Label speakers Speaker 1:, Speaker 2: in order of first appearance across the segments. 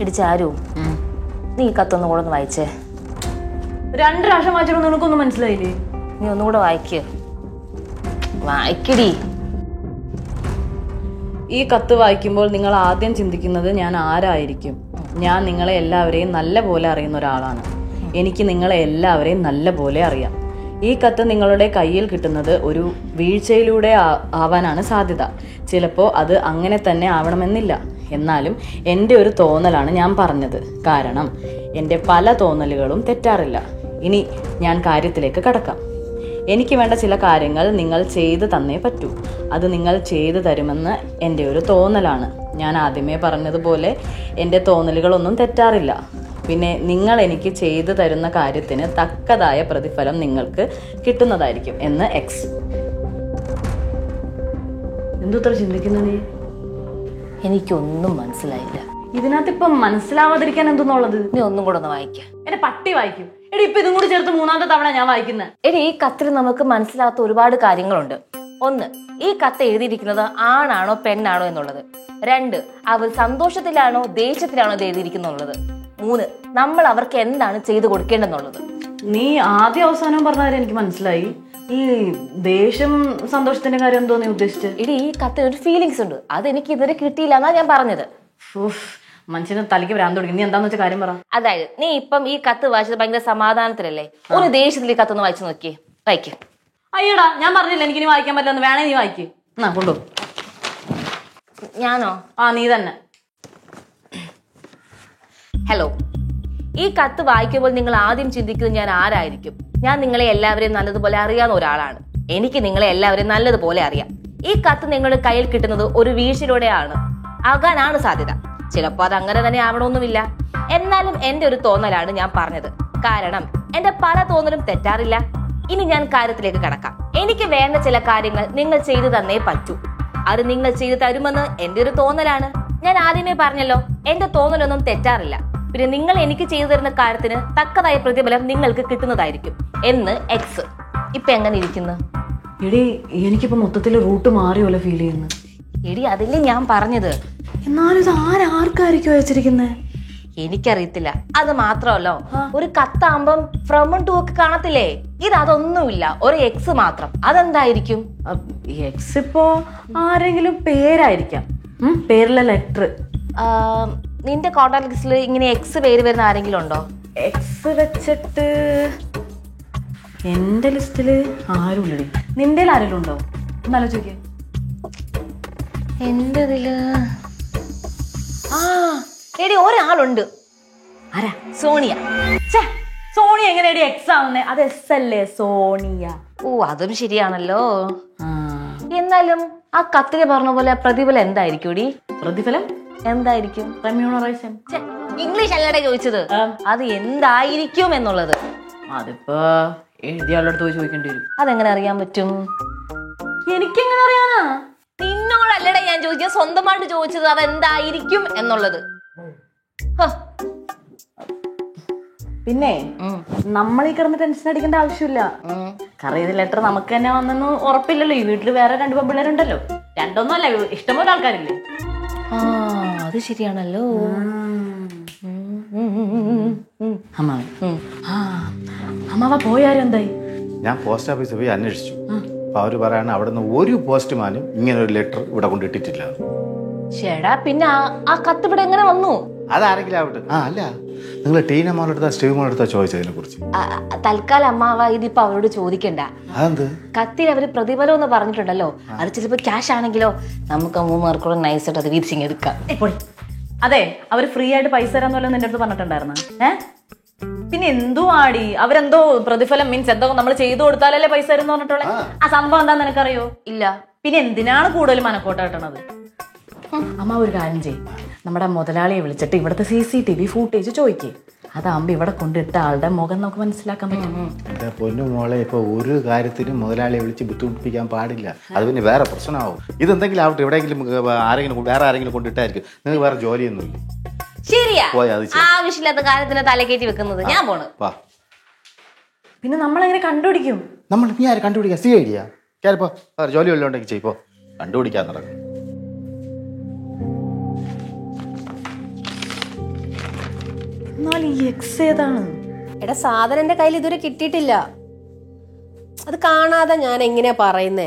Speaker 1: ഇടിച്ചാരു നീ കത്തൊന്നും കൂടെ ഒന്ന് വായിച്ചേ.
Speaker 2: 2 പ്രാവശ്യം വായിച്ചപ്പോൾ നിനക്കൊന്നും മനസ്സിലായില്ലേ?
Speaker 1: നീ ഒന്നുകൂടെ വായിക്കടി.
Speaker 2: ഈ കത്ത് വായിക്കുമ്പോൾ നിങ്ങൾ ആദ്യം ചിന്തിക്കുന്നത് ഞാൻ ആരായിരിക്കും. ഞാൻ നിങ്ങളെ എല്ലാവരെയും നല്ല പോലെ അറിയുന്ന ഒരാളാണ്. എനിക്ക് നിങ്ങളെ എല്ലാവരെയും നല്ല പോലെ അറിയാം. ഈ കത്ത് നിങ്ങളുടെ കയ്യിൽ കിട്ടുന്നത് ഒരു വീഴ്ചയിലൂടെ ആവാനാണ് സാധ്യത. ചിലപ്പോൾ അത് അങ്ങനെ തന്നെ ആവണമെന്നില്ല. എന്നാലും എൻ്റെ ഒരു തോന്നലാണ് ഞാൻ പറഞ്ഞത്. കാരണം എൻ്റെ പല തോന്നലുകളും തെറ്റാറില്ല. ഇനി ഞാൻ കാര്യത്തിലേക്ക് കടക്കാം. എനിക്ക് വേണ്ട ചില കാര്യങ്ങൾ നിങ്ങൾ ചെയ്തു തന്നേ പറ്റൂ. അത് നിങ്ങൾ ചെയ്തു തരുമെന്ന് എൻ്റെ ഒരു തോന്നലാണ്. ഞാൻ ആദ്യമേ പറഞ്ഞതുപോലെ എൻ്റെ തോന്നലുകളൊന്നും തെറ്റാറില്ല. പിന്നെ നിങ്ങൾ എനിക്ക് ചെയ്തു തരുന്ന കാര്യത്തിന് തക്കതായ പ്രതിഫലം നിങ്ങൾക്ക് കിട്ടുന്നതായിരിക്കും എന്ന് എക്സ്. എന്തുത്ര ചിന്തിക്കുന്ന നീ?
Speaker 1: എനിക്കൊന്നും മനസ്സിലായില്ല.
Speaker 2: ഇതിനകത്ത് ഇപ്പം മനസ്സിലാവാതിരിക്കാൻ എന്തെന്നുള്ളത്?
Speaker 1: നീ ഒന്നും കൂടെ ഒന്ന് വായിക്കാം.
Speaker 2: എന്റെ പട്ടി വായിക്കും. എടി ഇപ്പൊ ഇതും കൂടി ചേർത്ത് 3ാമത്തെ തവണ ഞാൻ വായിക്കുന്നത്.
Speaker 1: എടി ഈ കത്തിൽ നമുക്ക് മനസ്സിലാത്ത ഒരുപാട് കാര്യങ്ങളുണ്ട്. 1, ഈ കത്ത് എഴുതിയിരിക്കുന്നത് ആണാണോ പെണ്ണാണോ എന്നുള്ളത്. 2, അവർ സന്തോഷത്തിലാണോ ദേഷ്യത്തിലാണോ ഇത് എഴുതിയിരിക്കുന്നുള്ളത്. 3, നമ്മൾ അവർക്ക് എന്താണ് ചെയ്തു കൊടുക്കേണ്ടെന്നുള്ളത്.
Speaker 2: നീ ആദ്യം അവസാനവും പറഞ്ഞാൽ എനിക്ക് മനസ്സിലായി. ഈ ദേഷ്യം സന്തോഷത്തിന്റെ കാര്യം എന്തോ നീ ഉദ്ദേശിച്ചത്?
Speaker 1: എടി ഈ കത്തിൽ ഒരു ഫീലിങ്സ് ഉണ്ട്. അത് എനിക്ക് ഇതുവരെ കിട്ടിയില്ല എന്നാ ഞാൻ പറഞ്ഞത്.
Speaker 2: മനുഷ്യന് തലയ്ക്ക് ഭ്രാന്ത് തുടങ്ങി. നീ എന്താന്ന് വെച്ച കാര്യം പറ.
Speaker 1: അതായത് നീ ഇപ്പം ഈ കത്ത് വായിച്ചത് ഭയങ്കര സമാധാനത്തിലല്ലേ? ഒരു ദേഷ്യത്തിൽ ഈ കത്തൊന്ന് വായിച്ചു നോക്കിയേ. വായിക്ക്.
Speaker 2: അയ്യടാ ഞാൻ പറഞ്ഞില്ല എനിക്കിനി വായിക്കാൻ പറ്റില്ലെന്ന്. വേണേ നീ വായിക്ക്. എന്നാ കൊണ്ടു.
Speaker 1: ഞാനോ?
Speaker 2: നീ തന്നെ.
Speaker 1: ഹലോ, ഈ കത്ത് വായിക്കുമ്പോൾ നിങ്ങൾ ആദ്യം ചിന്തിക്കുന്നത് ഞാൻ ആരായിരിക്കും. ഞാൻ നിങ്ങളെ എല്ലാവരെയും നല്ലതുപോലെ അറിയാവുന്ന ഒരാളാണ്. എനിക്ക് നിങ്ങളെ എല്ലാവരെയും നല്ലതുപോലെ അറിയാം. ഈ കത്ത് നിങ്ങളുടെ കയ്യിൽ കിട്ടുന്നത് ഒരു വീഴ്ചയിലൂടെയാണ് ആകാനാണ് സാധ്യത. ചിലപ്പോൾ അത് അങ്ങനെ തന്നെ ആവണമെന്നുമില്ല. എന്നാലും എന്റെ ഒരു തോന്നലാണ് ഞാൻ പറഞ്ഞത്. കാരണം എന്റെ പല തോന്നലും തെറ്റാറില്ല. ഇനി ഞാൻ കാര്യത്തിലേക്ക് കടക്കാം. എനിക്ക് വേണ്ട ചില കാര്യങ്ങൾ നിങ്ങൾ ചെയ്തു തന്നേ പറ്റൂ. അത് നിങ്ങൾ ചെയ്തു തരുമെന്ന് എന്റെ ഒരു തോന്നലാണ്. ഞാൻ ആദ്യമേ പറഞ്ഞല്ലോ, എന്റെ തോന്നലൊന്നും തെറ്റാറില്ല. പിന്നെ നിങ്ങൾ എനിക്ക് ചെയ്തു തരുന്ന കാര്യത്തിന് തക്കതായ പ്രതിഫലം നിങ്ങൾക്ക് കിട്ടുന്നതായിരിക്കും എന്ന് എക്സ്. ഇപ്പൊ എങ്ങനെ ഇരിക്കുന്നു?
Speaker 2: എടി എനിക്കിപ്പോ മൊത്തത്തിൽ റൂട്ട് മാറിയോലെ ഫീൽ ചെയ്യുന്നു.
Speaker 1: എടി അതില്ലേ ഞാൻ പറഞ്ഞത്.
Speaker 2: എന്നാലും ഇത് ആർക്കായിരിക്കും അയച്ചിരിക്കുന്നത്?
Speaker 1: എനിക്കറിയത്തില്ല. അത് മാത്രമല്ലോ, ഒരു കത്താകുമ്പം ഫ്രം ടു ഒക്കെ കാണത്തില്ലേ? ഇത് അതൊന്നുമില്ല, ഒരു എക്സ് മാത്രം. അതെന്തായിരിക്കും?
Speaker 2: എക്സ് ഇപ്പോ ആരെങ്കിലും പേരായിരിക്കാം. പേരിലെ ലെറ്റർ.
Speaker 1: നിന്റെ കോൺടാക്ട് ലിസ്റ്റിൽ ഇങ്ങനെ എക്സ് പേര് വരുന്ന ആരെങ്കിലും ഉണ്ടോ?
Speaker 2: എക്സ് വെച്ചിട്ട് എന്റെ ലിസ്റ്റില് ആരും ഇല്ലടി. നിന്റെ ആരെങ്കിലും ഉണ്ടോ? ഒന്നാലോചിക്കേ.
Speaker 1: എന്റെ ഇതില് എടി ഒരാളുണ്ട്.
Speaker 2: ആരാ?
Speaker 1: സോണിയ.
Speaker 2: സോണിയ എങ്ങനെയാടി എക്സ് ആവുന്നേ? അത് എസ് അല്ലേ? സോണിയ.
Speaker 1: അതും ശരിയാണല്ലോ. എന്നാലും ആ കത്തില് പറഞ്ഞ പോലെ പ്രതിഫലം എന്തായിരിക്കും?
Speaker 2: പ്രതിഫലം
Speaker 1: എന്തായിരിക്കും?
Speaker 2: റെമ്യൂണറേഷൻ.
Speaker 1: ഇംഗ്ലീഷ് അല്ലടെ ചോദിച്ചത്. അത് എന്തായിരിക്കും എന്നുള്ളത്.
Speaker 2: അതിപ്പോ എഴുതിയാളടുത്ത് പോയി ചോദിക്കേണ്ടി വരും.
Speaker 1: അതെങ്ങനെ അറിയാൻ പറ്റും?
Speaker 2: എനിക്കെങ്ങനെ അറിയാനാ?
Speaker 1: നിന്നോടല്ലടെ ഞാൻ ചോദിച്ചത്, സ്വന്തമായിട്ട് ചോദിച്ചത് അതെന്തായിരിക്കും എന്നുള്ളത്.
Speaker 2: പിന്നെ നമ്മൾ ഈ കിടന്ന് ടെൻഷൻ അടിക്കേണ്ട ആവശ്യമില്ല. കാരണം ഇത് ലെറ്റർ നമുക്ക് തന്നെ വന്നെന്ന് ഉറപ്പില്ലല്ലോ. ഈ വീട്ടിൽ വേറെ 2 പെൺപിള്ളേരുണ്ടല്ലോ. 2 ഒന്നും അല്ല, ഇഷ്ടംപോലെ ആൾക്കാരില്ലേ.
Speaker 1: അത് ശരിയാണല്ലോ.
Speaker 2: അമ്മാവ പോയാരും എന്തായി?
Speaker 3: ഞാൻ പോസ്റ്റ് ഓഫീസിൽ പോയി അന്വേഷിച്ചു. അപ്പൊ അവര് പറയാണ് അവിടുന്ന് ഒരു പോസ്റ്റ്മാനും ഇങ്ങനെ ഒരു ലെറ്റർ ഇവിടെ കൊണ്ടിട്ടിട്ടില്ല.
Speaker 1: ചേടാ പിന്നെ ആ കത്ത് ഇവിടെ എങ്ങനെ വന്നു?
Speaker 3: അതാരെങ്കിലും ആവട്ടെ. അല്ല, നിങ്ങൾ ടീന മോളെടുത്താ സ്റ്റീവ് മോളെടുത്താ ചോദിച്ചതിനെ കുറിച്ച്.
Speaker 1: തൽക്കാലം അമ്മാവ ഇതിപ്പോ അവരോട് ചോദിക്കണ്ട.
Speaker 3: അതെന്ത്?
Speaker 1: കത്തിൽ അവര് പ്രതിഫലം എന്ന് പറഞ്ഞിട്ടുണ്ടല്ലോ. അത് ചിലപ്പോ ക്യാഷ് ആണെങ്കിലോ നമുക്ക് 3 പേർക്കൂടെ നൈസായിട്ട് അത് വീതിച്ചിങ് എടുക്കാം.
Speaker 2: അതെ, അവര് ഫ്രീ ആയിട്ട് പൈസ തരാന്നല്ലോ നിന്റെ അടുത്ത് പറഞ്ഞിട്ടുണ്ടായിരുന്നു. പിന്നെ എന്തോ ആടി അവരെന്തോ പ്രതിഫലം മീൻസ് എന്തോ നമ്മൾ ചെയ്തു കൊടുത്താലല്ലേ പൈസ തരുന്ന പറഞ്ഞിട്ടുള്ള ആ സംഭവം എന്താന്ന് നിനക്കറിയോ?
Speaker 1: ഇല്ല.
Speaker 2: പിന്നെ എന്തിനാണ് കൂടുതൽ മനക്കോട്ട കിട്ടണത്? അമ്മ ഒരു കാര്യം ചെയ്യും, നമ്മുടെ മുതലാളിയെ വിളിച്ചിട്ട് ഇവിടുത്തെ CCTV ഫൂട്ടേജ് ചോദിക്കേ. അതാകുമ്പോ ഇവിടെ കൊണ്ടിട്ട ആളുടെ മുഖം നമുക്ക് മനസ്സിലാക്കാൻ പറ്റും.
Speaker 3: എന്റെ പൊന്നു മോളെ, ഇപ്പൊ ഒരു കാര്യത്തിനും മുതലാളിയെ വിളിച്ച് ബുദ്ധിമുട്ടിപ്പിക്കാൻ പാടില്ല. അത് പിന്നെ വേറെ പ്രശ്നമാവും. ഇതെന്തെങ്കിലും ആവട്ടെ, എവിടെയെങ്കിലും വേറെ ആരെങ്കിലും കൊണ്ടിട്ടായിരിക്കും. നിങ്ങൾക്ക് വേറെ ജോലിയൊന്നുമില്ല.
Speaker 1: ശരിയാ, ആവശ്യമില്ലാത്ത കാര്യത്തിന് തലകേറ്റി വെക്കുന്നത്. ഞാൻ പോണ്.
Speaker 2: പിന്നെ നമ്മളെങ്ങനെ കണ്ടുപിടിക്കും?
Speaker 3: നീ ആര് കണ്ടുപിടിക്കാം? CID ചിലപ്പോ ജോലി വല്ലതും ഉണ്ടെങ്കിൽ ചെയ്പ്പോ കണ്ടുപിടിക്കാൻ നടക്കും.
Speaker 2: എന്നാൽ ഈ എക്സ് ഏതാണ്?
Speaker 4: എടാ സാധനം എന്റെ കയ്യിൽ ഇതുവരെ കിട്ടിയിട്ടില്ല. അത് കാണാതെ ഞാൻ എങ്ങനെയാ പറയുന്നേ?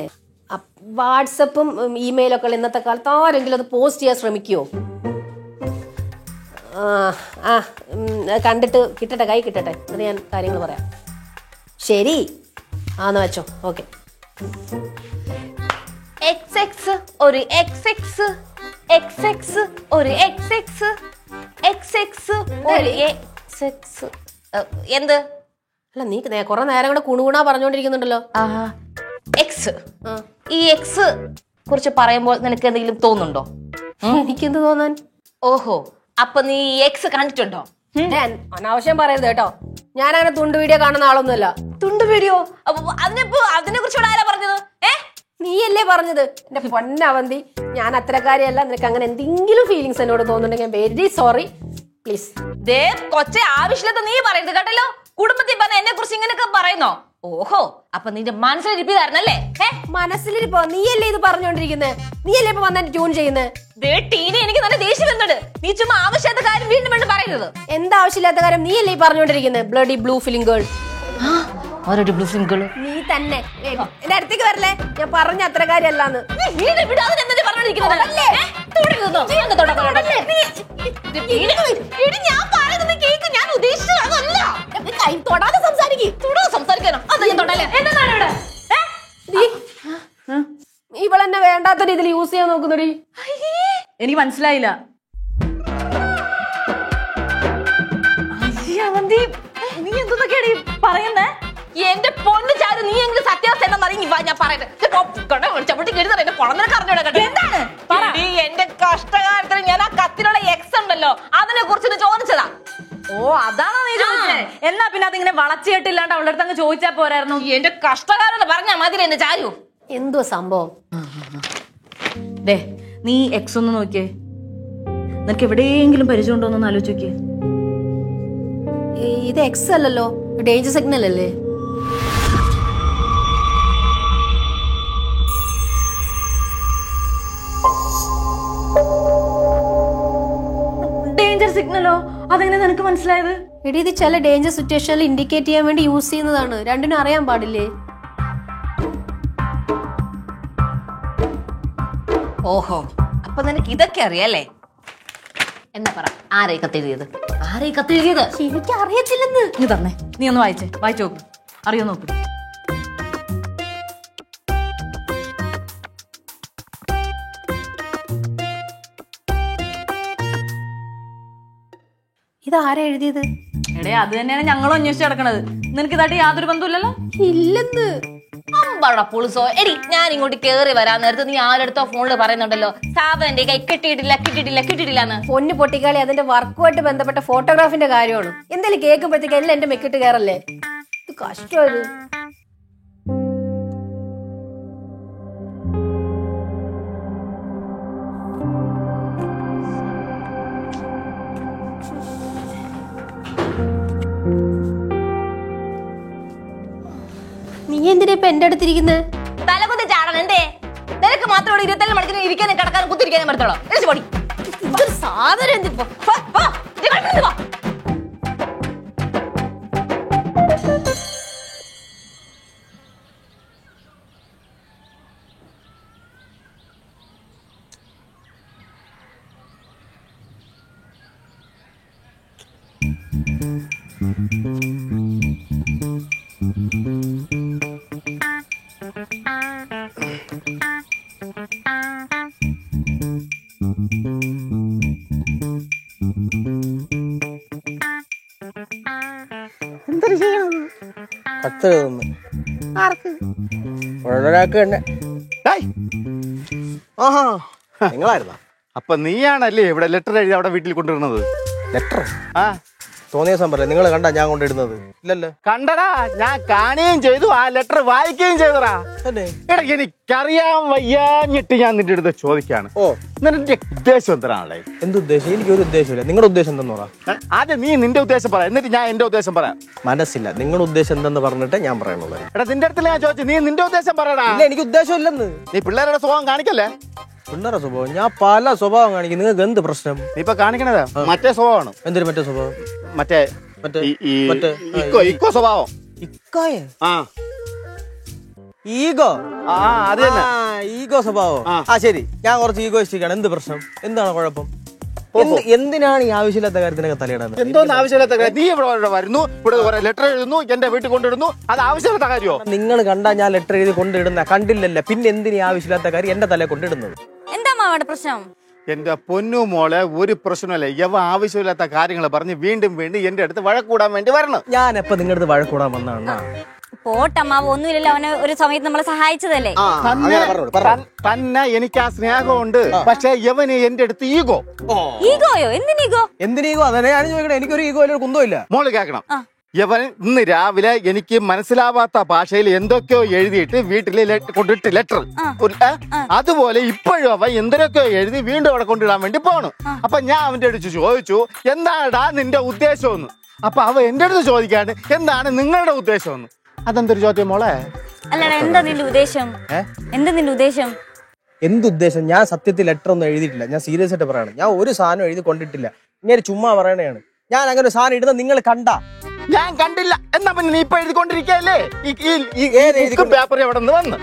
Speaker 4: വാട്സപ്പും ഇമെയിലൊക്കെ ഇന്നത്തെ കാലത്ത് ആരെങ്കിലും അത് പോസ്റ്റ് ചെയ്യാൻ ശ്രമിക്കുവോ? കണ്ടിട്ട് കിട്ടട്ടെ, കൈ കിട്ടട്ടെ, എന്നിട്ട് ഞാൻ കാര്യങ്ങൾ പറയാം. ശരി, ആന്ന് വെച്ചോ. ഓക്കെ.
Speaker 1: XX ഒരു XX XX ഒരു XX XX ഒരു XX. എന്ത്?
Speaker 4: അല്ല നീ കുറെ നേരം കൂടെ കുണുകുണാ പറഞ്ഞോണ്ടിരിക്കുന്നുണ്ടല്ലോ.
Speaker 1: എക്സ്. ഈ എക്സ് കുറിച്ച് പറയുമ്പോൾ നിനക്ക് എന്തെങ്കിലും തോന്നുന്നുണ്ടോ?
Speaker 4: എനിക്കെന്ത് തോന്നാൻ?
Speaker 1: ഓഹോ, അപ്പൊ നീ എക്സ് കണ്ടിട്ടുണ്ടോ?
Speaker 4: അനാവശ്യം പറയരുത് കേട്ടോ. ഞാൻ അങ്ങനെ തുണ്ട് വീഡിയോ കാണുന്ന ആളൊന്നുമല്ല.
Speaker 1: തുണ്ട് വീഡിയോ? അതിനെ കുറിച്ചുള്ള ആരാ പറഞ്ഞത്?
Speaker 4: നീയല്ലേ പറഞ്ഞത്? എന്റെ പൊന്നവന്തി, ഞാൻ അത്രക്കാരിയല്ല. നിനക്ക് അങ്ങനെ എന്തെങ്കിലും ഫീലിങ്സ് എന്നോട് തോന്നുന്നുണ്ടെങ്കിൽ വെരി സോറി, പ്ലീസ്.
Speaker 1: ദേ കൊച്ചെ, ആവശ്യമില്ലാത്ത നീ പറയരുത് കേട്ടല്ലോ. കുടുംബത്തിൽ പറഞ്ഞ എന്നെ കുറിച്ച് ഇങ്ങനെയൊക്കെ പറയുന്നോ? ഓഹോ, അപ്പൊ നിന്റെ മനസ്സിലിരിപ്പിതായിരുന്നല്ലേ?
Speaker 4: മനസ്സിലിരിപ്പോ? നീയല്ലേ ഇത് പറഞ്ഞോണ്ടിരിക്കുന്നത്? നീയല്ലേ ഇപ്പൊ വന്നെ ട്യൂൺ ചെയ്യുന്നത്?
Speaker 1: എനിക്ക് നല്ല ദേഷ്യം വരുന്നുണ്ട്. നീ ചുമ്മാ ആവശ്യമില്ലാത്ത കാര്യം വീണ്ടും വീണ്ടും പറയരുത്.
Speaker 4: എന്താവശ്യമില്ലാത്ത കാര്യം? നീയല്ലേ ഈ പറഞ്ഞോണ്ടിരിക്കുന്നത്? Bloody blue film girl.
Speaker 1: നീ
Speaker 4: തന്നെ എന്റെ അടുത്തേക്ക് വരല്ലേ? ഞാൻ പറഞ്ഞ അത്ര കാര്യമല്ലാന്ന്. ഇവളെന്നെ വേണ്ടാത്ത രീതിയിൽ യൂസ് ചെയ്യാൻ നോക്കുന്നടി.
Speaker 2: എനിക്ക് മനസ്സിലായില്ല.
Speaker 1: നീ എന്തൊക്കെയാണ് പറയുന്നേ? എന്റെ പൊന്ന് ചാരു, നീ എങ്കിലും സത്യാവസ്ഥ എന്താ ഞാൻ പറയുന്നത്? എന്റെ കഷ്ടകാലത്തിന് ഞാൻ ആ കത്തിലുള്ള എക്സ് ഉണ്ടല്ലോ, അതിനെ കുറിച്ച് ചോദിച്ചതാ.
Speaker 2: ഓ, അതാണോ നീ ചോദിച്ചേ? എന്നാ പിന്നെ അതിങ്ങനെ വളച്ചിട്ടില്ലാണ്ട് അവളുടെ അടുത്ത് അങ്ങ് ചോദിച്ചാ പോരായിരുന്നു?
Speaker 1: എന്റെ കഷ്ടകാലം പറഞ്ഞാ മതി എന്റെ ചാരു.
Speaker 4: എന്തോ സംഭവം?
Speaker 2: ഡേ, നീ എക്സ് ഒന്ന് നോക്കിയേ. നിനക്ക് എവിടെയെങ്കിലും പരിചയം ഉണ്ടോ എന്ന് ആലോചിച്ച് നോക്കിയേ.
Speaker 4: ഇത് എക്സ് അല്ലല്ലോ, ഡേഞ്ചർ സിഗ്നൽ അല്ലേ?
Speaker 2: ഡേഞ്ചർ സിഗ്നലോ? അതെങ്ങനെ നിനക്ക് മനസ്സിലായത്?
Speaker 4: എടി, ഇത് ചില ഡേഞ്ചർ സിറ്റുവേഷനിൽ ഇൻഡിക്കേറ്റ് ചെയ്യാൻ വേണ്ടി യൂസ് ചെയ്യുന്നതാണ്. രണ്ടിനും അറിയാൻ പാടില്ലേ?
Speaker 1: ഓഹോ, അപ്പൊ നിനക്ക് ഇതൊക്കെ അറിയാല്ലേ? എന്നാ പറ, ആരായി കത്തെഴുതിയത്?
Speaker 4: എനിക്ക് അറിയത്തില്ലെന്ന്.
Speaker 2: നീ തന്നെ, നീ ഒന്ന് വായിച്ചു നോക്ക്. അറിയോ നോക്ക്.
Speaker 4: ഇതാരാ എഴുതിയത്?
Speaker 2: എടേ, അത് തന്നെയാണ് ഞങ്ങളും അന്വേഷിച്ച് കിടക്കണത്. നിനക്ക് ഇതായിട്ട് യാതൊരു ബന്ധമില്ലല്ലോ?
Speaker 4: ഇല്ലെന്ന്.
Speaker 1: പുളിസോ എടി, ഞാൻ ഇങ്ങോട്ട് കേറി വരാൻ നേരത്ത് നീ ആരെടുത്തോ ഫോണിൽ പറയുന്നുണ്ടല്ലോ സാധനം എന്റെ കൈ കിട്ടിയിട്ടില്ല.
Speaker 4: പൊന്നു പൊട്ടിക്കാളി, അതിന്റെ വർക്കുമായിട്ട് ബന്ധപ്പെട്ട ഫോട്ടോഗ്രാഫിന്റെ കാര്യമാണ്. എന്തായാലും കേൾക്കുമ്പോഴത്തേക്ക് എല്ലാം എന്റെ മെക്കിട്ട് കയറല്ലേ? ഇത് കഷ്ടമായത്. നീ എന്തിനാ ഇപ്പൊ എന്റെ അടുത്തിരിക്കുന്നത്?
Speaker 1: തലകുത്തി ചാടണം എന്തേ? നിനക്ക് മാത്രം 24 മണിക്കൂർ ഇരിക്കാനും കിടക്കാനും കുത്തിരിക്കാനും പറ്റത്തോളൂ.
Speaker 4: സാധനം എന്തിപ്പോ?
Speaker 5: എന്തൊരു ചെയ്യണത്? കത്ത് ആർക്ക്? ഒരാൾക്ക് തന്നെ. ആഹാ, നിങ്ങളായിരുന്നാ?
Speaker 3: അപ്പൊ നീയാണല്ലേ ഇവിടെ ലെറ്റർ എഴുതി അവിടെ വീട്ടിൽ കൊണ്ടുവരുന്നത്?
Speaker 5: ലെറ്റർ?
Speaker 3: ആ,
Speaker 5: തോന്നിയ സംഭവം നിങ്ങൾ കണ്ടാ ഞാൻ കൊണ്ടിടുന്നത്? ഇല്ലല്ലോ.
Speaker 3: കണ്ടടാ, ഞാൻ കാണുകയും ചെയ്തു, ആ ലെറ്റർ വായിക്കുകയും ചെയ്തടാ. എടാ, എനിക്കറിയാൻ വയ്യാഞ്ഞിട്ട് ഞാൻ നിന്റെ അടുത്ത് ചോദിക്കാണ്.
Speaker 5: ഓ,
Speaker 3: നിന്റെ ഉദ്ദേശം എന്തിനാണല്ലേ?
Speaker 5: എന്തുദ്ദേശം? എനിക്കൊരു ഉദ്ദേശമില്ല. നിങ്ങളുടെ ഉദ്ദേശം എന്തെന്ന് പറ.
Speaker 3: ആദ്യം നീ നിന്റെ ഉദ്ദേശം പറയാം, എന്നിട്ട് ഞാൻ എന്റെ ഉദ്ദേശം പറയാം.
Speaker 5: മനസ്സില്ല. നിങ്ങളുടെ ഉദ്ദേശം എന്തെന്ന് പറഞ്ഞിട്ട് ഞാൻ പറയണുള്ളത്.
Speaker 3: എടാ, നിന്റെ അടുത്തല്ലേ ഞാൻ ചോദിച്ചു, നീ നിന്റെ ഉദ്ദേശം പറയടാ.
Speaker 5: ഇല്ല, എനിക്ക് ഉദ്ദേശം ഇല്ലെന്ന്.
Speaker 3: നീ പിള്ളേരുടെ സ്വഭാവം കാണിക്കല്ലേ?
Speaker 5: പിള്ളേരുടെ സ്വഭാവം? ഞാൻ പല സ്വഭാവം കാണിക്കും. നിങ്ങൾക്ക് എന്ത് പ്രശ്നം?
Speaker 3: നീ ഇപ്പൊ കാണിക്കണത് മറ്റേ സ്വഭാവമാണ്.
Speaker 5: എന്തൊരു മറ്റേ സ്വഭാവം?
Speaker 3: മറ്റേ ഇക്കോ സ്വഭാവം.
Speaker 5: ഈഗോ
Speaker 3: അത് തന്നെ.
Speaker 5: ഈഗോ സ്വഭാവം. ശരി, ഞാൻ കുറച്ച് ഈഗോയിസ്റ്റിക്കാണ്. എന്ത് പ്രശ്നം? എന്താണ് കുഴപ്പം? എന്തിനാണ് ഈ ആവശ്യമില്ലാത്ത കാര്യത്തിനൊക്കെ തലയിടുന്നത്?
Speaker 3: എന്തോന്ന് ആവശ്യമില്ലാത്ത കാര്യം? നീ ഇവിടെ വരുന്നു, ഇവിടെ ലെറ്റർ എഴുതുന്നു, എന്റെ വീട്ടിൽ കൊണ്ടിടുന്നു, അത് ആവശ്യമില്ലാത്ത കാര്യമോ?
Speaker 5: നിങ്ങൾ കണ്ടാ ഞാൻ ലെറ്റർ എഴുതി കൊണ്ടിടുന്ന കണ്ടില്ലല്ല, പിന്നെ എന്തിനീ ആവശ്യമില്ലാത്ത കാര്യം എന്റെ തലയെ കൊണ്ടിടുന്നത്?
Speaker 6: എന്താ അവിടെ പ്രശ്നം?
Speaker 3: എന്റെ പൊന്നു മോളെ, ഒരു പ്രശ്നമല്ല. യവ ആവശ്യമില്ലാത്ത കാര്യങ്ങൾ പറഞ്ഞ് വീണ്ടും എന്റെ അടുത്ത് വഴക്കൂടാൻ വേണ്ടി വരണം.
Speaker 5: ഞാൻ എപ്പോ നിങ്ങളുടെ അടുത്ത് വഴക്കൂടാൻ വന്നാണ്?
Speaker 6: പോട്ടമ്മാവ്, ഒന്നുമില്ലല്ലോ, അവന് ഒരു സമയത്ത് നമ്മളെ സഹായിച്ചതല്ലേ.
Speaker 3: തന്നെ എനിക്ക് ആ സ്നേഹമുണ്ട്, പക്ഷെ യവന് എന്റെ അടുത്ത് ഈഗോ.
Speaker 6: ഈഗോയോ?
Speaker 5: എന്തിനീഗോ? അതന്നെ ഞാൻ ചോദിക്കണേ. എനിക്കൊരു ഈഗോ ഒരു കുന്തോ ഇല്ല.
Speaker 3: മോള് കേൾക്കണം. യവൻ ഇന്ന് രാവിലെ എനിക്ക് മനസ്സിലാവാത്ത ഭാഷയിൽ എന്തൊക്കെയോ എഴുതിയിട്ട് വീട്ടിൽ കൊണ്ടിട്ട് ലെറ്റർ, അതുപോലെ ഇപ്പോഴും അവൻ എന്തൊക്കെയോ എഴുതി വീണ്ടും അവിടെ കൊണ്ടിടാൻ വേണ്ടി പോണു. അപ്പൊ ഞാൻ അവന്റെ അടുത്ത് ചോദിച്ചു, എന്താടാ നിന്റെ ഉദ്ദേശമെന്ന്. അപ്പൊ അവ എന്റെ അടുത്ത് ചോദിക്കാണ്, എന്താണ് നിങ്ങളുടെ ഉദ്ദേശമെന്ന്. അതെന്തൊരു ചോദ്യം മോളെ?
Speaker 6: അല്ലടാ, എന്താ നിന്റെ ഉദ്ദേശം? എന്താ നിന്റെ ഉദ്ദേശം?
Speaker 5: എന്തുദ്ദേശം? ഞാൻ സത്യത്തിൽ ലെറ്റർ ഒന്നും എഴുതിയിട്ടില്ല. ഞാൻ സീരിയസ് ആയിട്ട് പറയാണ്. ഞാൻ ഒരു സാധനം എഴുതി കൊണ്ടിട്ടില്ല. ഇങ്ങനെ ചുമ്മാ പറയണയാണ്. ഞാൻ അങ്ങനെ ഒരു സാധനം ഇടുന്ന നിങ്ങൾ കണ്ടാ?
Speaker 3: ഞാൻ കണ്ടില്ല. എന്നാ പിന്നെ നീ ഇപ്പൊ എഴുതിക്കൊണ്ടിരിക്കല്ലേ? പേപ്പർ എവിടെ നിന്ന് വന്ന്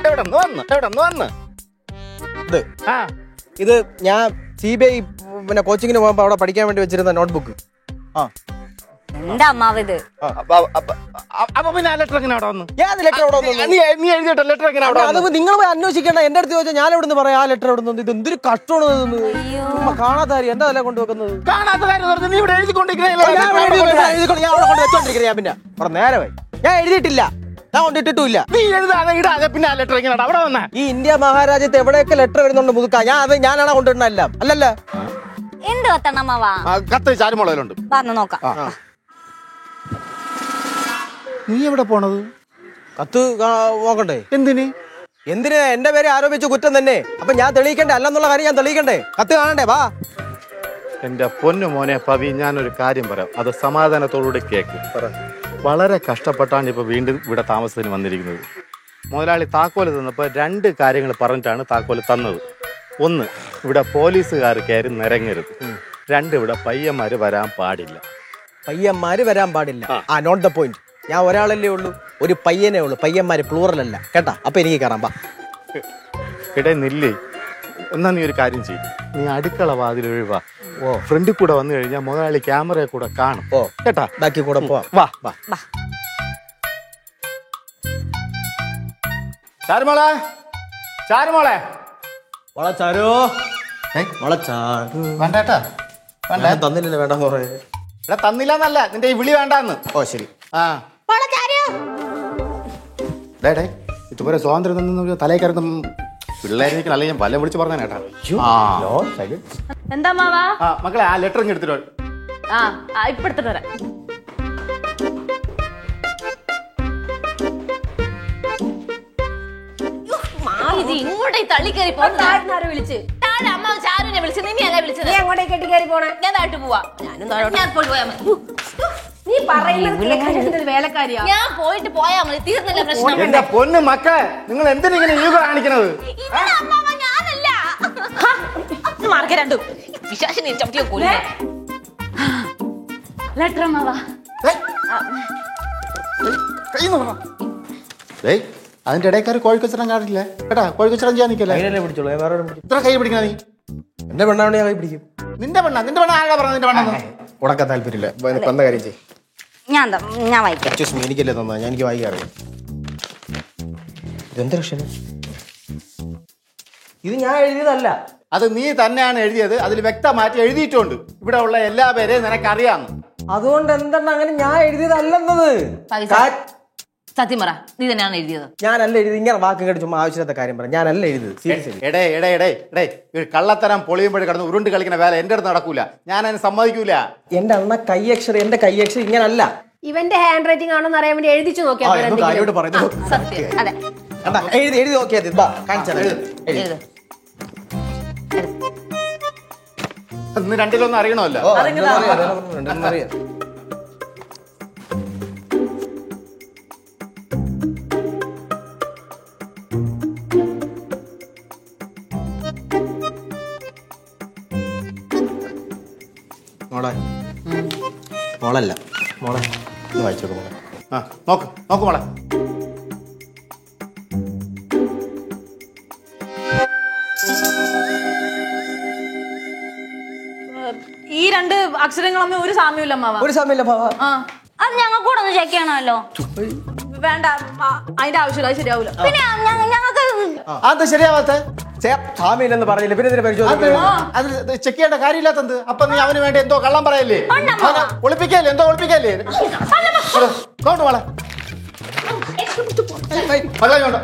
Speaker 5: ഇത് ഞാൻ CBI പിന്നെ കോച്ചിങ്ങിന് പോകുമ്പോ അവിടെ പഠിക്കാൻ വേണ്ടി വെച്ചിരുന്ന നോട്ട്ബുക്ക്.
Speaker 6: എന്താ അമ്മാവ് ഇത്?
Speaker 3: അപ്പൊ പിന്നെ ലെറ്റർ എങ്ങനെ അവിടെ വന്നു?
Speaker 5: ലെറ്റർ അവിടെ
Speaker 3: നീ എഴുതിയിട്ട ലെറ്റർ എങ്ങനെ അവിടെ?
Speaker 5: അത് നിങ്ങൾ പോയി അന്വേഷിക്കേണ്ട. എന്റെ അടുത്ത് ചോദിച്ചാൽ ഞാൻ എവിടെ നിന്ന് പറയാം ആ ലെറ്റർ എവിടെ നിന്ന്? ഇത് എന്തൊരു കഷ്ടമാണ്. കാണാത്ത കാര്യം എന്താ തല കൊണ്ടുവെക്കുന്നത്?
Speaker 3: കാണാത്ത കാര്യം നീ ഇവിടെ എഴുതിക്കൊണ്ടിരിക്കുന്ന.
Speaker 5: ഞാൻ അവിടെ കൊണ്ട് വെച്ചോണ്ടിരിക്കുന്ന. ഞാൻ പിന്നെ കുറെ നേരമായി ഞാൻ എഴുതിയിട്ടില്ല. ഞാൻ കൊണ്ടിട്ടിട്ടില്ല.
Speaker 3: നീ എഴുതാതെ ഇടാതെ പിന്നെ ആ ലെറ്റർ എങ്ങനെ അവിടെ വന്ന?
Speaker 5: ഈ ഇന്ത്യ മഹാരാജ്യത്ത് എവിടെയൊക്കെ ലെറ്റർ വരുന്നുണ്ട് മുതുക്ക, ഞാനാണ് കൊണ്ടിടുന്ന എല്ലാം. അല്ലല്ല,
Speaker 6: എന്ത് കത്തണ്ണമ്മാവാ?
Speaker 3: കത്ത് ചാരുമുളയിലുണ്ട്.
Speaker 6: പറഞ്ഞു നോക്കാം.
Speaker 3: നീ എവിടെ പോണത്?
Speaker 5: കത്ത് നോക്കണ്ടേ?
Speaker 3: എന്തിന്?
Speaker 5: എന്റെ പേര് ആരോപിച്ച കുറ്റം തന്നെ. അപ്പൊ ഞാൻ തെളിയിക്കണ്ടേ? അല്ലെന്നുള്ള കാര്യം ഞാൻ തെളിയിക്കണ്ടേ? കത്ത് കാണണ്ടേ? വാ.
Speaker 3: എന്റെ പൊന്നു മോനെ പവി, ഞാനൊരു കാര്യം പറയാം, അത് സമാധാനത്തോടുകൂടി കേക്ക്. വളരെ കഷ്ടപ്പെട്ടാണ് ഇപ്പൊ വീണ്ടും ഇവിടെ താമസത്തിന് വന്നിരിക്കുന്നത്. മുതലാളി താക്കോല് തന്നപ്പോൾ 2 കാര്യങ്ങൾ പറഞ്ഞിട്ടാണ് താക്കോല് തന്നത്. 1, ഇവിടെ പോലീസുകാർ കയറി നിരങ്ങരുത്. 2, ഇവിടെ പയ്യന്മാര് വരാൻ പാടില്ല.
Speaker 5: പയ്യന്മാര് വരാൻ പാടില്ല. Not the point. ഞാൻ ഒരാളല്ലേ ഉള്ളൂ, ഒരു പയ്യനേ ഉള്ളൂ. പയ്യന്മാര് പ്ലൂറൽ അല്ല കേട്ടാ. അപ്പൊ എനിക്ക് കയറാം. ബാ.
Speaker 3: ഇടേ നില്ലേ, എന്നാ നീ ഒരു കാര്യം ചെയ്യും, നീ അടുക്കള വാതിൽ ഒഴിവാ. ഫ്രണ്ടിൽ കൂടെ വന്നു കഴിഞ്ഞാൽ മുതലാളി ക്യാമറയെ കൂടെ കാണും. കേട്ടാ,
Speaker 5: ബാക്കി കൂടെ പോവാം.
Speaker 3: വാ വാ. ചാരുമോളെ, ചാരുമോളെ, വേണ്ടേട്ടാ,
Speaker 5: തന്നില്ലല്ലോ. വേണ്ടെന്ന് പറയാ.
Speaker 3: ഇവിടെ തന്നില്ലെന്നല്ല, നിന്റെ ഈ വിളി വേണ്ടാന്ന്.
Speaker 5: ഓ ശരി.
Speaker 3: ഡേ ഇതുപോലെ സ്വാതന്ത്ര്യം തന്നു തലയിൽ പിള്ളേരെ അല്ലെങ്കിൽ ഞാൻ വല്ല വിളിച്ച് പറഞ്ഞ കേട്ടാ.
Speaker 1: എന്താ മാവാ?
Speaker 3: മക്കളെ ആ ലെറ്റർ ഇങ്ങ് എടുത്തിട്ടോ.
Speaker 1: ഇപ്പൊ എടുത്തിട്ട് വരാം. ഇങ്ങോട്ടേ തള്ളി കയറി
Speaker 4: വിളിച്ച്
Speaker 1: അമ്മ ചാരുവിനെ വിളിച്ചു. നിന്നെ അല്ല വിളിച്ചത്.
Speaker 4: എങ്ങോട്ടേക്ക് കെട്ടി കയറി പോണേ?
Speaker 1: ഞാൻ താഴ്ത്തു പോവാ. ഞാൻ പോയിട്ട് പോയാ മതി.
Speaker 4: നീ പറയുന്നത് വേലക്കാരിയാ.
Speaker 1: ഞാൻ പോയിട്ട് പോയാ മതി, തീർന്നില്ല പ്രശ്നം.
Speaker 3: എന്റെ പൊന്ന് മക്കളെ, നിങ്ങൾ എന്തിനിങ്ങനെ ഈഗോ കാണിക്കണത്?
Speaker 1: ഞാനല്ല മാർക്ക രണ്ടും വിശാസിനെ ചവിട്ടിയോ കൊല്ലേ. ലെറ്റർ അമ്മാവാ.
Speaker 3: അതിന്റെ ഇടയ്ക്കാർ കോഴിക്കച്ചടം കാണില്ലേ കേട്ടാ. കോഴിക്കച്ചടം ചെയ്യാൻ നിൽക്കല്ലേ. ഇത്ര കൈ പിടിക്കണ നീ?
Speaker 5: എന്റെ പെണ്ണാണ് ഞാൻ കൈ പിടിക്കും.
Speaker 3: നിന്റെ പെണ്ണ ആകാ പറഞ്ഞ നിന്റെ പെണ്ണെന്ന്
Speaker 5: ഉടക്കാൻ താല്പര്യമില്ല. എന്താ കാര്യം ചെയ്യും?
Speaker 6: ഞാൻ വായിക്കാം.
Speaker 5: എനിക്കല്ലേ തന്നാ, ഞാൻ എനിക്ക് വായിക്കാൻ അറിയാം. ഇതെന്താ രക്ഷ? ഇത് ഞാൻ എഴുതിയതല്ല.
Speaker 3: അത് നീ തന്നെയാണ് എഴുതിയത്. അതിൽ വ്യക്തമാറ്റി എഴുതിയിട്ടുണ്ട്. ഇവിടെ ഉള്ള എല്ലാ പേരെയും നിനക്കറിയാം.
Speaker 5: അതുകൊണ്ട് എന്താണ് അങ്ങനെ ഞാൻ എഴുതിയതല്ലെന്നത്?
Speaker 1: സത്യം പറ, നീ തന്നെയാണ് എഴുതിയത്?
Speaker 5: ഞാനല്ല എഴുതി. ഇങ്ങനെ വാക്ക് കേട്ട് ചുമ്മാ ആവശ്യമില്ലാത്ത കാര്യം പറയാം. ഞാനല്ല എഴുതിയത്.
Speaker 3: എടേ കള്ളത്തരം പൊളിയുമ്പോഴേ കടന്ന് ഉരുണ്ട് കളിക്കുന്ന വേല എന്റെ അടുത്ത് നടക്കൂല. ഞാൻ അതിന് സമ്മതിക്കൂല.
Speaker 5: എന്റെ അണ്ണ കൈയക്ഷരം, എന്റെ കൈയക്ഷരം ഇങ്ങനല്ല.
Speaker 4: ഇവന്റെ ഹാൻഡ് റൈറ്റിംഗ് ആണോന്ന് അറിയാൻ വേണ്ടി എഴുതിച്ചു നോക്കിയാൽ
Speaker 1: സത്യം. അതെ,
Speaker 5: എഴുതി നോക്കിയാൽ
Speaker 3: ഇന്ന് രണ്ടിലൊന്നും അറിയണമല്ലോ.
Speaker 5: മോളല്ല മോളെ
Speaker 3: ഒന്ന് വായിച്ചോളൂ മോളെ. ആ നോക്ക് നോക്ക് മോളെ.
Speaker 2: ഈ രണ്ട് അക്ഷരങ്ങളമ്മ ഒരു സാമ്യമില്ല അമ്മാവ.
Speaker 5: ഒരു സമയമില്ല ഭാവ.
Speaker 2: ആ
Speaker 6: അത് ഞങ്ങൾ കൂടെ ഒന്ന് ചെക്ക് ചെയ്യണമല്ലോ.
Speaker 2: വേണ്ട, അതിന്റെ ആവശ്യമില്ല, അത് ശരിയാവൂല.
Speaker 6: പിന്നെ ഞങ്ങൾക്ക്
Speaker 3: അത് ശരിയാവാത്ത
Speaker 5: സാമ്യമില്ലെന്ന് പറഞ്ഞില്ല, പിന്നെ ഇതിനെ
Speaker 3: അത്
Speaker 5: പരിശോധിക്കണം.
Speaker 3: അത് ചെക്ക് ചെയ്യേണ്ട കാര്യമില്ലാത്തത്. അപ്പൊ നീ അവന് വേണ്ടി എന്തോ കള്ളം പറയല്ലേ, അവനെ ഒളിപ്പിക്കല്ലേ, എന്തോ ഒളിപ്പിക്കല്ലേ. നോട്ട് മോളെ വെള്ളം ഇങ്ങോട്ട്.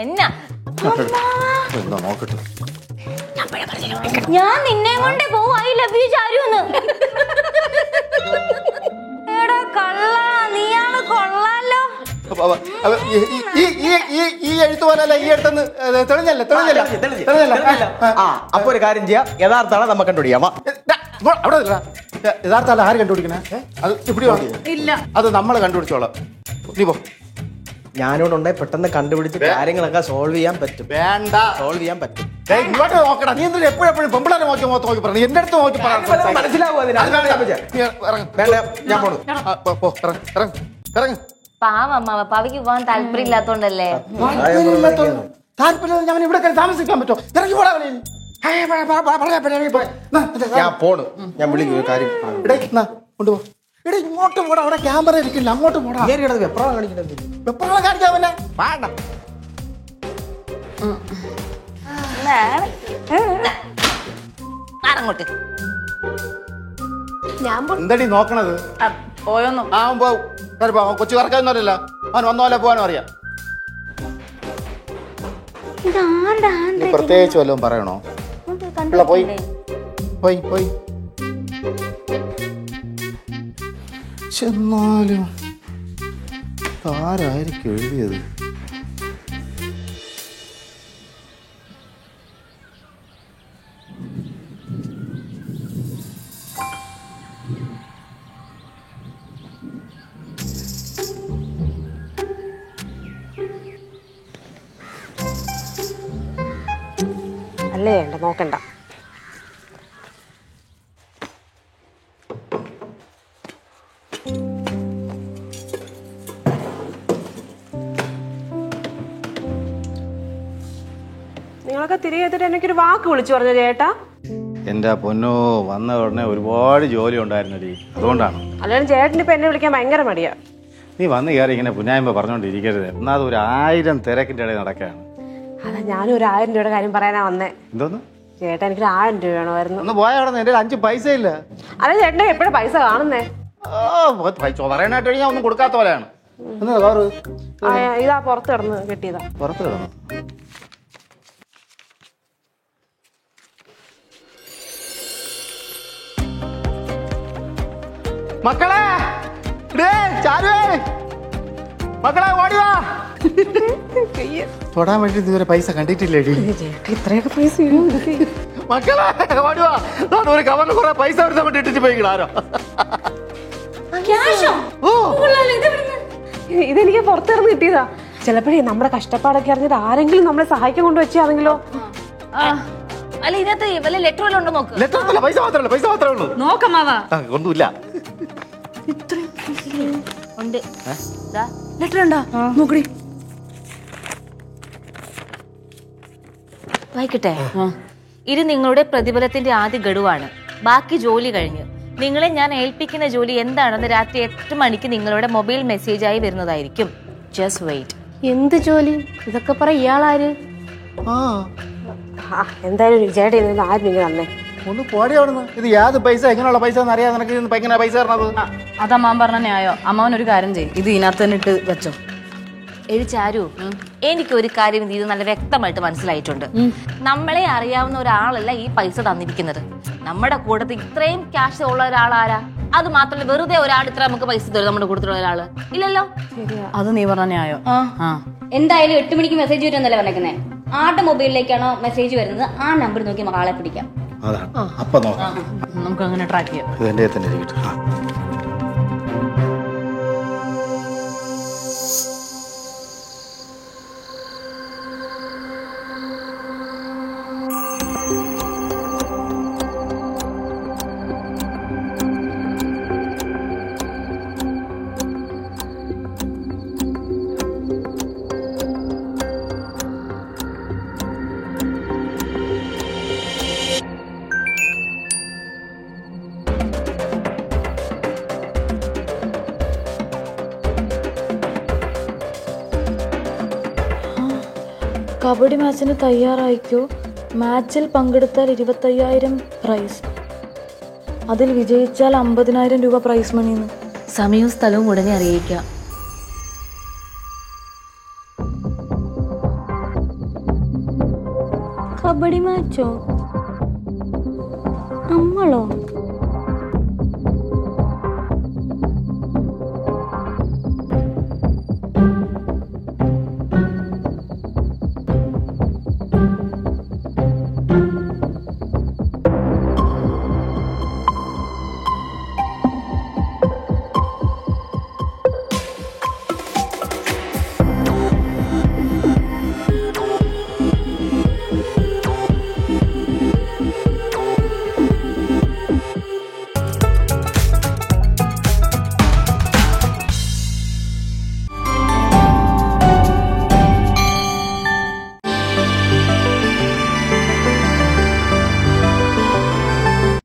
Speaker 1: എന്നാ
Speaker 3: എന്താ നോക്കട്ടെ.
Speaker 6: ഞാൻ നിന്നെ കൊണ്ട് പോവും. ഐ ലവ് യു ചാരുന്ന്. എടാ കള്ള, നീയാണ് കൊള്ളാലോ.
Speaker 3: ഈ എഴുത്ത് പോലല്ല ഈ എഴുത്തെന്ന് തെളിഞ്ഞല്ല തെളിഞ്ഞല്ല തെളിഞ്ഞല്ല.
Speaker 5: ആ അപ്പൊ ഒരു കാര്യം ചെയ്യാം, യഥാർത്ഥ ആളെ നമുക്ക് കണ്ടുപിടിക്കാം. വാ.
Speaker 3: അവിടെ യഥാർത്ഥ ആളെ ആര് കണ്ടുപിടിക്കണേ? അത് ഇവിടെ
Speaker 2: ഇല്ല,
Speaker 3: അത് നമ്മൾ കണ്ടുപിടിച്ചോളാം. നീ പോ.
Speaker 5: ഞാനോടുണ്ടെ പെട്ടെന്ന് കണ്ടുപിടിച്ച് കാര്യങ്ങളൊക്കെ സോൾവ് ചെയ്യാൻ പറ്റും.
Speaker 3: വേണ്ട,
Speaker 5: സോൾവ് ചെയ്യാൻ പറ്റും.
Speaker 3: ഇങ്ങോട്ട് നോക്കടാ. നീ എന്തിനാ എപ്പോഴും പെമ്പിളാരെ നോക്കി നോക്കി പറഞ്ഞു? എന്റെ അടുത്ത് നോക്കി
Speaker 5: മനസ്സിലാവുക വേണ്ട, ഞാൻ പോണു.
Speaker 3: ഇറങ്ങ്.
Speaker 1: പാവം അമ്മാവ, പവിക്ക് പോകാൻ താല്പര്യം ഇല്ലാത്തോണ്ടല്ലേ.
Speaker 3: താല്പര്യം ഞാൻ ഇവിടെ താമസിക്കാൻ പറ്റുമോ? ഇറങ്ങി പോടാ.
Speaker 5: ഞാൻ പോണു, ഞാൻ വിളിക്കും കാര്യം.
Speaker 3: കൊണ്ടുപോ. ഇവിടെ ഇങ്ങോട്ട് പോടാ, അവിടെ ക്യാമറ ഇരിക്കില്ല. അങ്ങോട്ട് പോടാ.
Speaker 5: വെപ്രാളം കാണിക്കുന്നത്
Speaker 3: വെപ്രാളം കാണിക്കാൻ പറ്റേ?
Speaker 5: വേണ്ട.
Speaker 1: അങ്ങോട്ട്
Speaker 4: ഞാൻ
Speaker 3: എന്തടി നോക്കണത്?
Speaker 2: പോയോന്നോ?
Speaker 3: ആ പോവും. കൊച്ചു കറക്കാന്നറിയില്ല, അവൻ വന്നോലെ പോകാനും അറിയാം. പ്രത്യേകിച്ച് വല്ലതും പറയണോ? പോയി പോയി പോയി. ചെന്നാലും ആരായിരിക്കും എഴുതിയത്?
Speaker 4: അല്ലേ വേണ്ട, നോക്കണ്ട. നിങ്ങളൊക്കെ തിരികെ എത്തിട്ട് എനിക്കൊരു വാക്ക് വിളിച്ചു പറഞ്ഞു ചേട്ടാ.
Speaker 3: എന്റെ പൊന്നോ, വന്ന ഉടനെ ഒരുപാട് ജോലി ഉണ്ടായിരുന്നടി, അതുകൊണ്ടാണ്.
Speaker 4: അല്ലെങ്കിൽ ചേട്ടന് ഇപ്പൊ എന്നെ വിളിക്കാൻ ഭയങ്കര മടിയാ.
Speaker 3: നീ വന്ന് കയറി ഇങ്ങനെ പുന്നായ്മ പറഞ്ഞോണ്ടിരിക്കരുത്. എന്നാ അത് 1000 തിരക്കിന്റെ ഇടയിൽ നടക്കുകയാണ്.
Speaker 4: അതാ ഞാനും ഒരു 1000 രൂപയുടെ കാര്യം പറയാനാ വന്നേ.
Speaker 3: എന്തോന്ന്?
Speaker 4: ചേട്ടാ എനിക്കൊരു 1000 രൂപ വേണമായിരുന്നു.
Speaker 3: ഒന്ന് പോയ അവിടെ എന്റെ 5 പൈസ ഇല്ല.
Speaker 4: അല്ല ചേട്ടനെ എപ്പോഴും പൈസ കാണുന്നേ.
Speaker 3: പറയാനായിട്ട് ഞാൻ ഒന്നും കൊടുക്കാത്ത പോലെയാണ്.
Speaker 4: ഇതാ പുറത്ത് കിടന്ന് കെട്ടിയതാ.
Speaker 3: പുറത്ത് കിടന്നു. മക്കളെ, മക്കളെ ഓടിവാ. തൊടാൻ വേണ്ടി ഇതുവരെ പൈസ കണ്ടിട്ടില്ലേടി?
Speaker 4: ഇത്രയൊക്കെ പൈസ
Speaker 3: മക്കളെ ഓടിവാ. ഒരു കവറിൽ കുറെ പൈസ ഇട്ടിട്ട് പോയിക്കളാരോ.
Speaker 4: ഇതെനിക്ക് പുറത്തിറന്ന് കിട്ടിയതാ. ചിലപ്പോഴേ നമ്മുടെ കഷ്ടപ്പാടൊക്കെ അറിഞ്ഞിട്ട് ആരെങ്കിലും നമ്മളെ സഹായിക്കാൻ കൊണ്ടുവച്ചാണെങ്കിലോ.
Speaker 1: അല്ല, ഇതിനകത്ത് വല്ല ലെറ്റർ വല്ലതും ഉണ്ടോ നോക്ക്.
Speaker 3: ലെറ്റർ ഒന്നുമില്ല, പൈസ മാത്രമേ ഉള്ളൂ.
Speaker 2: നോക്കമ്മാവാ,
Speaker 3: ഒന്നുമില്ല.
Speaker 1: ഉണ്ട്.
Speaker 2: ലെറ്റർ ഉണ്ടോ നോക്കടി.
Speaker 1: വായിക്കട്ടെ. ഇത് നിങ്ങളുടെ പ്രതിഫലത്തിന്റെ ആദ്യ ഗഡുവാണ്. ബാക്കി ജോലി കഴിഞ്ഞു. നിങ്ങളെ ഞാൻ ഏൽപ്പിക്കുന്ന ജോലി എന്താണെന്ന് രാത്രി 8 മണിക്ക് നിങ്ങളുടെ മൊബൈൽ മെസ്സേജായി വരുന്നതായിരിക്കും. Just wait.
Speaker 4: എന്ത് ജോലി? ഇതൊക്കെ പറ ഇയാളാര്? എന്തായാലും ചേട്ടാ 1000 രൂപ തന്നേ.
Speaker 3: ഒന്ന് പോടി അവിടുന്ന്. ഇത് യാത് പൈസ എങ്ങനെയുള്ള പൈസ എന്ന് അറിയാം നിനക്ക്? എങ്ങനെ പൈസ തരണത്?
Speaker 2: അത് അമ്മാവൻ പറഞ്ഞ ന്യായോ? അമ്മാവൻ ഒരു കാര്യം ചെയ്യും, ഇത് ഇതിനകത്ത് തന്നെ ഇട്ട് വെച്ചോ.
Speaker 1: എടി ചാരു, എനിക്കൊരു കാര്യം ഇത് നല്ല വ്യക്തമായിട്ട് മനസ്സിലായിട്ടുണ്ട്. നമ്മളെ അറിയാവുന്ന ഒരാളല്ല ഈ പൈസ തന്നിരിക്കുന്നത്. നമ്മുടെ കൂട്ടത്തിൽ ഇത്രയും ക്യാഷ് ഉള്ള ഒരാളാരാ? അത് മാത്രമല്ല, വെറുതെ ഒരാൾ ഇത്ര നമുക്ക് പൈസ തരും നമ്മുടെ കൂട്ടത്തിലുള്ള ഒരാള് ഇല്ലല്ലോ.
Speaker 2: അത് നീ പറഞ്ഞ ന്യായോ?
Speaker 6: എന്തായാലും 8 മണിക്ക് മെസ്സേജ് വരുന്നല്ലേ പറഞ്ഞേക്കുന്നേ. ആരുടെ മൊബൈലിലേക്കാണോ മെസ്സേജ് വരുന്നത് ആ നമ്പർ നോക്കി നമുക്ക് ആളെ പിടിക്കാം.
Speaker 3: അതാണ്. അപ്പൊ നോക്കാം,
Speaker 2: നമുക്ക് അങ്ങനെ ട്രാക്ക് ചെയ്യാം.
Speaker 3: ഇത് എന്റെ തന്നെ ഇരിക്കട്ടെ.
Speaker 7: കബഡി മാച്ചിന് തയ്യാറായിക്കോ. മാച്ചിൽ പങ്കെടുത്താൽ 25,000 പ്രൈസ്. അതിൽ വിജയിച്ചാൽ 50,000 രൂപ പ്രൈസ് മണിന്ന്.
Speaker 1: സമയവും സ്ഥലവും ഉടനെ അറിയിക്കാം.
Speaker 7: കബഡി മാച്ചോ? നമ്മളോ?